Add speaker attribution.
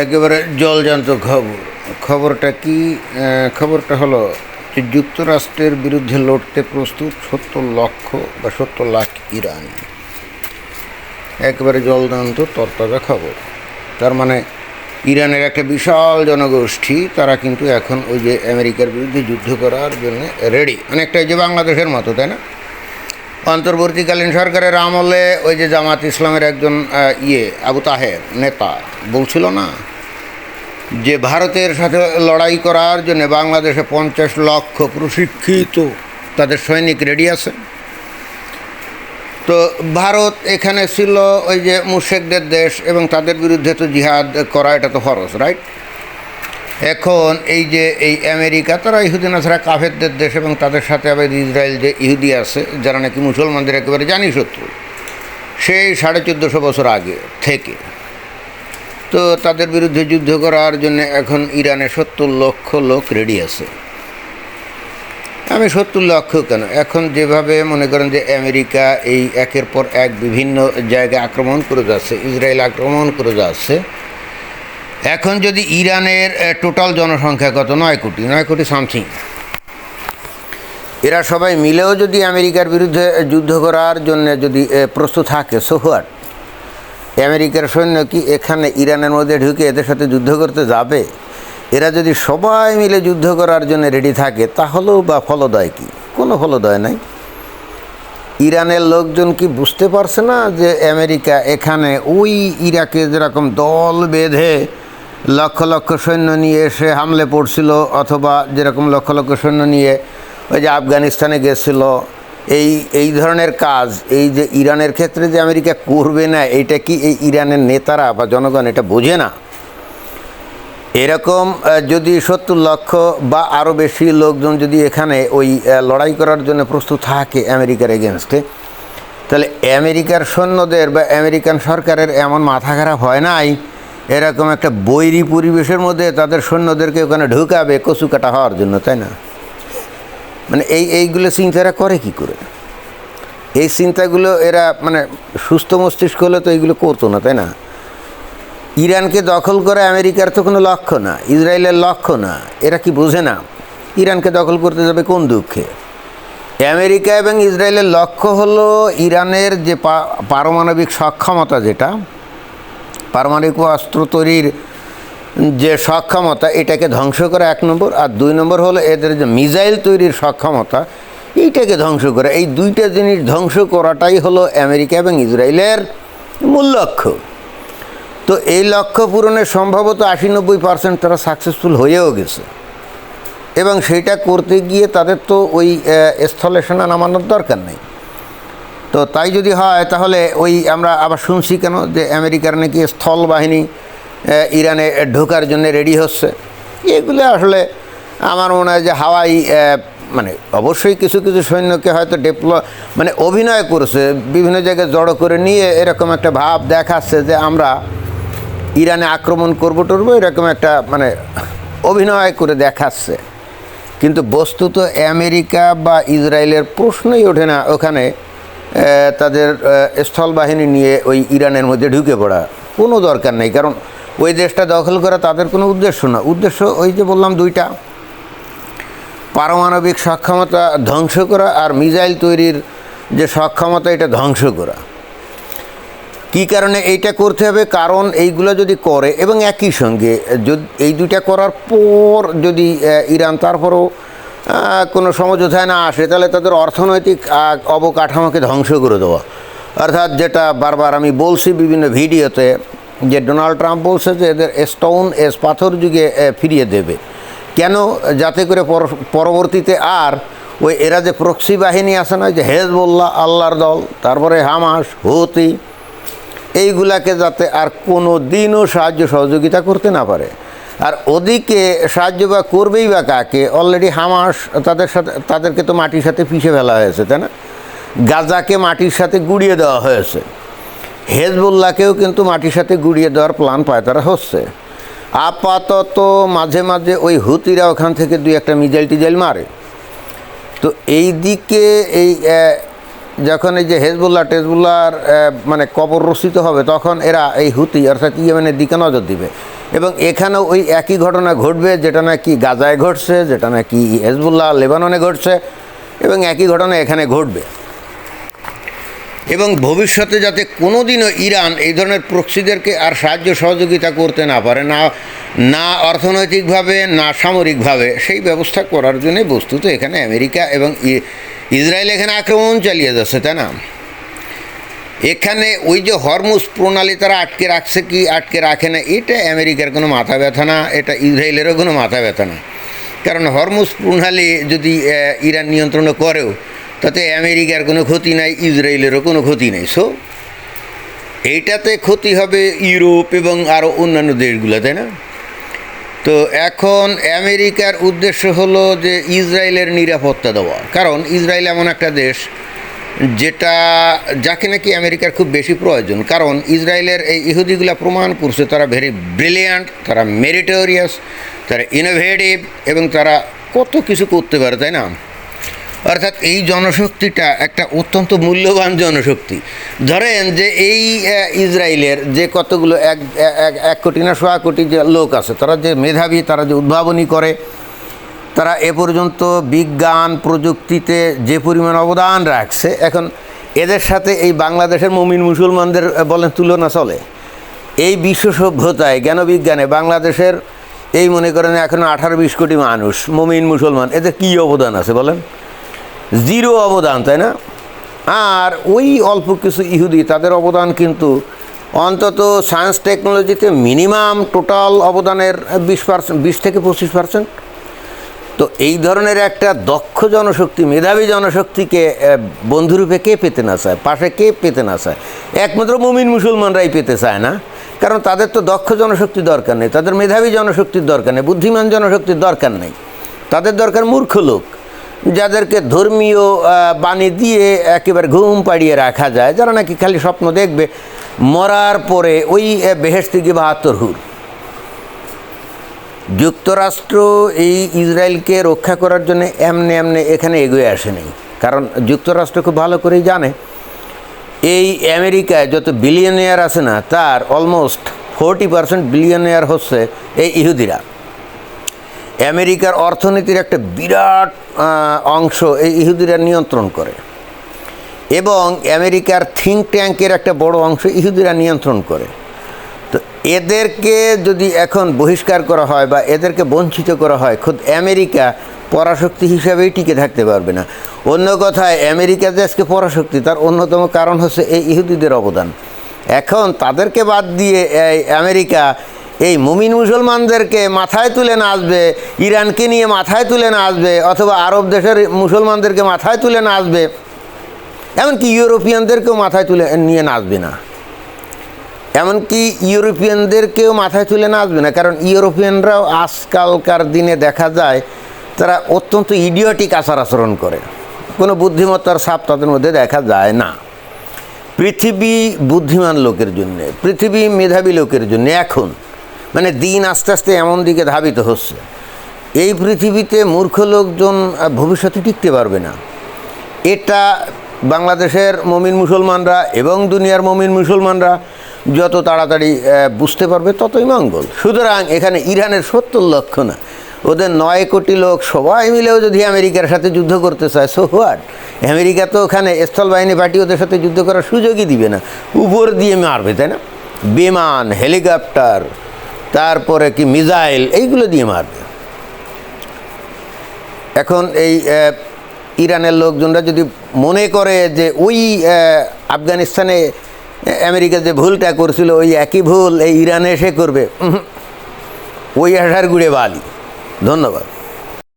Speaker 1: একেবারে জলজান্ত খবরটা কি? খবরটা হলো যে যুক্তরাষ্ট্রের বিরুদ্ধে লড়তে প্রস্তুত 70 লক্ষ বা 70 লাখ ইরানি। একেবারে জলজান্ত তরতাজা খবর। তার মানে ইরানের একটা বিশাল জনগোষ্ঠী, তারা কিন্তু এখন ওই যে আমেরিকার বিরুদ্ধে যুদ্ধ করার জন্য রেডি। অনেকটা যে বাংলাদেশের মতো, তাই না? অন্তর্বর্তীকালীন সরকারের আমলে ওই যে জামাত ইসলামের একজন আবু তাহের নেতা বলছিল না যে ভারতের সাথে লড়াই করার জন্য বাংলাদেশে 50 লক্ষ প্রশিক্ষিত তাদের সৈনিক রেডি আছে। তো ভারত এখানে ছিল ওই যে মুশরিকদের দেশ, এবং তাদের বিরুদ্ধে তো জিহাদ করা এটা তো ফরজ, রাইট? এখন এই যে এই আমেরিকা, তারা ইহুদি নাছাড়া কাফেরদের দেশ, এবং তাদের সাথে আবার ইসরায়েল যে ইহুদি আছে, যারা নাকি মুসলমানদের একেবারে জানি শত্রু সেই 1450 বছর আগে থেকে। তো তাদের বিরুদ্ধে যুদ্ধ করার জন্য এখন ইরানে 70 লক্ষ লোক রেডি আছে। আমি 70 লক্ষ কেন, এখন যেভাবে মনে করেন যে আমেরিকা এই একের পর এক বিভিন্ন জায়গায় আক্রমণ করে যাচ্ছে, ইসরায়েল আক্রমণ করে যাচ্ছে, এখন যদি ইরানের টোটাল জনসংখ্যা কত, 9 কোটি সামথিং, এরা সবাই মিলেও যদি আমেরিকার বিরুদ্ধে যুদ্ধ করার জন্য যদি প্রস্তুত থাকে, সো হোয়াট? আমেরিকার সৈন্য কি এখানে ইরানের মধ্যে ঢুকে এদের সাথে যুদ্ধ করতে যাবে? এরা যদি সবাই মিলে যুদ্ধ করার জন্য রেডি থাকে, তাহলেও বা ফলদায় কি? কোনো ফলদায় নাই। ইরানের লোকজন কি বুঝতে পারছে না যে আমেরিকা এখানে ওই ইরাকে যেরকম দল বেঁধে লক্ষ লক্ষ সৈন্য নিয়ে এসে হামলে পড়ছিল, অথবা যেরকম লক্ষ লক্ষ সৈন্য নিয়ে ওই যে আফগানিস্তানে গেছিল, এই ধরনের কাজ এই যে ইরানের ক্ষেত্রে যে আমেরিকা করবে না, এইটা কি এই ইরানের নেতারা বা জনগণ এটা বোঝে না? এরকম যদি 70 লক্ষ বা আরও বেশি লোকজন যদি এখানে ওই লড়াই করার জন্য প্রস্তুত থাকে আমেরিকার এগেনস্টে, তাহলে আমেরিকার সৈন্যদের বা আমেরিকান সরকারের এমন মাথা খারাপ হয় নাই এরকম একটা বৈরী পরিবেশের মধ্যে তাদের সৈন্যদেরকে ওখানে ঢুকাবে কচু কাটা হওয়ার জন্য, তাই না? মানে এইগুলো চিন্তারা করে কি করে? এই চিন্তাগুলো এরা মানে সুস্থ মস্তিষ্ক হলে তো এইগুলো করতো না, তাই না? ইরানকে দখল করে আমেরিকার তো কোনো লক্ষ্য না, ইসরায়েলের লক্ষ্য না। এরা কি বোঝে না ইরানকে দখল করতে যাবে কোন দুঃখে? আমেরিকা এবং ইসরায়েলের লক্ষ্য হলো ইরানের যে পারমাণবিক সক্ষমতা, যেটা পারমাণবিক অস্ত্র তৈরির যে সক্ষমতা, এটাকে ধ্বংস করা 1 নম্বর, আর 2 নম্বর হলো এদের যে মিসাইল তৈরির সক্ষমতা, এইটাকে ধ্বংস করা। এই দুইটা জিনিস ধ্বংস করাটাই হলো আমেরিকা এবং ইসরায়েলের মূল লক্ষ্য। তো এই লক্ষ্য পূরণে সম্ভবত 80-90% তারা সাকসেসফুল হয়েও গেছে, এবং সেইটা করতে গিয়ে তাদের তো ওই স্থলে সেনা নামানোর দরকার নেই। তো তাই যদি হয়, তাহলে ওই আমরা আবার শুনছি কেন যে আমেরিকার নাকি স্থল বাহিনী ইরানে ঢোকার জন্য রেডি হচ্ছে। এগুলো আসলে আমার মনে হয় যে হাওয়াই, মানে অবশ্যই কিছু কিছু সৈন্যকে হয়তো মানে অভিনয় করছে, বিভিন্ন জায়গায় জড়ো করে নিয়ে এরকম একটা ভাব দেখাচ্ছে যে আমরা ইরানে আক্রমণ করবো এরকম একটা মানে অভিনয় করে দেখাচ্ছে। কিন্তু বস্তুত আমেরিকা বা ইসরায়েলের প্রশ্নই ওঠে না ওখানে তাদের স্থল বাহিনী নিয়ে ওই ইরানের মধ্যে ঢুকে পড়া। কোনো দরকার নেই, কারণ ওই দেশটা দখল করা তাদের কোনো উদ্দেশ্য না। উদ্দেশ্য ওই যে বললাম দুইটা, পারমাণবিক সক্ষমতা ধ্বংস করা আর মিসাইল তৈরির যে সক্ষমতা এটা ধ্বংস করা। কী কারণে এইটা করতে হবে? কারণ এইগুলো যদি করে, এবং একই সঙ্গে যদি এই দুইটা করার পর যদি ইরান তারপরও কোনো সমঝোতায় না আসে, তাহলে তাদের অর্থনৈতিক অবকাঠামোকে ধ্বংস করে দেওয়া। অর্থাৎ যেটা বারবার আমি বলছি বিভিন্ন ভিডিওতে, যে ডোনাল্ড ট্রাম্প বলছে যে এদের স্টোন এজ পাথর যুগে ফিরিয়ে দেবে। কেন? যাতে করে পরবর্তীতে আর ওই এরা যে প্রক্সি বাহিনী আছে না, যে হেজবুল্লাহ, আল্লাহর দল, তারপরে হামাস, হুতি, এইগুলাকে যাতে আর কোনো দিনও সাহায্য সহযোগিতা করতে না পারে। আর ওদিকে সাহায্য বা করবেই বা কাকে? অলরেডি হামাস তাদেরকে তো মাটির সাথে পিষে ফেলা হয়েছে, তাই না? গাজাকে মাটির সাথে গুঁড়িয়ে দেওয়া হয়েছে, হেজবুল্লাহকেও কিন্তু মাটির সাথে গুঁড়িয়ে দেওয়ার প্ল্যান পায়তারা হচ্ছে। আপাতত মাঝে মাঝে ওই হুতিরা ওখান থেকে 2-1 মিসাইল টিজাইল মারে। তো এই দিকে এই যখন এই যে টেজবুল্লাহর মানে কবর রচিত হবে, তখন এরা এই হুতি অর্থাৎ ইয়েমেনের দিকে নজর দিবে। এবং এখানেও ওই একই ঘটনা ঘটবে, যেটা নাকি গাজায় ঘটছে, যেটা নাকি হেজবুল্লাহ লেবাননে ঘটছে, এবং একই ঘটনা এখানে ঘটবে। এবং ভবিষ্যতে যাতে কোনো দিনও ইরান এই ধরনের প্রক্সিদেরকে আর সাহায্য সহযোগিতা করতে না পারে, না অর্থনৈতিকভাবে না সামরিকভাবে, সেই ব্যবস্থা করার জন্যে বস্তুত এখানে আমেরিকা এবং ইসরায়েল এখানে আক্রমণ চালিয়ে যাচ্ছে, তাই না? এখানে ওই যে হরমুজ প্রণালী তারা আটকে রাখছে কি আটকে রাখে না, এটা আমেরিকার কোনো মাথা ব্যথা না, এটা ইসরায়েলেরও কোনো মাথা ব্যথা না। কারণ হরমুজ প্রণালী যদি ইরান নিয়ন্ত্রণ করেও তাতে আমেরিকার কোনো ক্ষতি নাই, ইসরায়েলেরও কোনো ক্ষতি নেই। সো এইটাতে ক্ষতি হবে ইউরোপ এবং আরও অন্যান্য দেশগুলো, তাই না? তো এখন আমেরিকার উদ্দেশ্য হলো যে ইসরায়েলের নিরাপত্তা দেওয়া, কারণ ইসরায়েল এমন একটা দেশ যাকে নাকি আমেরিকার খুব বেশি প্রয়োজন। কারণ ইসরায়েলের এই ইহুদিগুলা প্রমাণ করছে তারা ভেরি ব্রিলিয়ান্ট, তারা মেরিটোরিয়াস, তারা ইনোভেটিভ, এবং তারা কত কিছু করতে পারে, তাই না? অর্থাৎ এই জনশক্তিটা একটা অত্যন্ত মূল্যবান জনশক্তি। ধরেন যে এই ইসরায়েলের যে কতগুলো 1 কোটি না 1.25 কোটি যে লোক আছে, তারা যে মেধাবী, তারা যে উদ্ভাবনী করে, তারা এ পর্যন্ত বিজ্ঞান প্রযুক্তিতে যে পরিমাণ অবদান রাখছে, এখন এদের সাথে এই বাংলাদেশের মুমিন মুসলমানদের বলেন তুলনা চলে? এই বিশ্ব সভ্যতায় জ্ঞানবিজ্ঞানে বাংলাদেশের এই মনে করেন এখন 18-20 কোটি মানুষ মুমিন মুসলমান, এদের কী অবদান আছে বলেন? জিরো অবদান, তাই না? আর ওই অল্প কিছু ইহুদি, তাদের অবদান কিন্তু অন্তত সায়েন্স টেকনোলজিতে মিনিমাম টোটাল অবদানের 20 থেকে 25%। তো এই ধরনের একটা দক্ষ জনশক্তি, মেধাবী জনশক্তিকে বন্ধুরূপে কে পেতে না চায়, পাশে কে পেতে না চায়? একমাত্র মুমিন মুসলমানরাই পেতে চায় না, কারণ তাদের তো দক্ষ জনশক্তির দরকার নেই, তাদের মেধাবী জনশক্তির দরকার নেই, বুদ্ধিমান জনশক্তির দরকার নেই। তাদের দরকার মূর্খ লোক, যাদেরকে ধর্মীয় বাণী দিয়ে একেবারে ঘুম পাড়িয়ে রাখা যায়, যারা নাকি খালি স্বপ্ন দেখবে মরার পরে ওই বেহেশতি কি 72 হুর। যুক্তরাষ্ট্র এই ইসরায়েলকে রক্ষা করার জন্য এমনি এখানে এগিয়ে আসেনি, কারণ যুক্তরাষ্ট্র খুব ভালো করেই জানে এই আমেরিকায় যত বিলিয়নিয়ার আছে না, তার অলমোস্ট 40% বিলিয়নিয়ার হচ্ছে এই ইহুদিরা। আমেরিকার অর্থনীতির একটা বিরাট অংশ এই ইহুদিরা নিয়ন্ত্রণ করে, এবং আমেরিকার থিঙ্ক ট্যাঙ্কের একটা বড় অংশ ইহুদিরা নিয়ন্ত্রণ করে। তো এদেরকে যদি এখন বহিষ্কার করা হয় বা এদেরকে বঞ্চিত করা হয়, খোদ আমেরিকা পরাশক্তি হিসাবেই টিকে থাকতে পারবে না। অন্য কথায় আমেরিকা যে আজকে পরাশক্তি, তার অন্যতম কারণ হচ্ছে এই ইহুদিদের অবদান। এখন তাদেরকে বাদ দিয়ে আমেরিকা এই মুমিন মুসলমানদেরকে মাথায় তুলে নাচবে, ইরানকে নিয়ে মাথায় তুলে নাচবে, অথবা আরব দেশের মুসলমানদেরকে মাথায় তুলে নাচবে, এমনকি ইউরোপিয়ানদেরকেও মাথায় তুলে নিয়ে নাচবে না, এমনকি ইউরোপিয়ানদেরকেও মাথায় তুলে নাচবে না। কারণ ইউরোপিয়ানরাও আজকালকার দিনে দেখা যায় তারা অত্যন্ত ইডিয়টিক আচার আচরণ করে, কোনো বুদ্ধিমত্তার ছাপ তাদের মধ্যে দেখা যায় না। পৃথিবী বুদ্ধিমান লোকের জন্যে, পৃথিবী মেধাবী লোকের জন্যে এখন মানে দিন আস্তে আস্তে এমন দিকে ধাবিত হচ্ছে, এই পৃথিবীতে মূর্খ লোকজন ভবিষ্যতে টিকতে পারবে না। এটা বাংলাদেশের মুমিন মুসলমানরা এবং দুনিয়ার মুমিন মুসলমানরা যত তাড়াতাড়ি বুঝতে পারবে ততই মঙ্গল। সুতরাং এখানে ইরানের 70 লক্ষ না, ওদের 9 কোটি লোক সবাই মিলেও যদি আমেরিকার সাথে যুদ্ধ করতে চায়, সো হোয়াট? আমেরিকা তো ওখানে স্থলবাহিনী পাঠিয়ে ওদের সাথে যুদ্ধ করার সুযোগই দিবে না, উপর দিয়ে মারবে, তাই না? বিমান, হেলিকপ্টার, তারপরে কি মিসাইল, এইগুলো দিয়ে মারবে। এখন এই ইরানের লোকজনরা যদি মনে করে যে ওই আফগানিস্তানে আমেরিকা যে ভুলটা করছিল ওই একই ভুল এই ইরানে এসে করবে, ওই আশার গুড়ে বালি। ধন্যবাদ।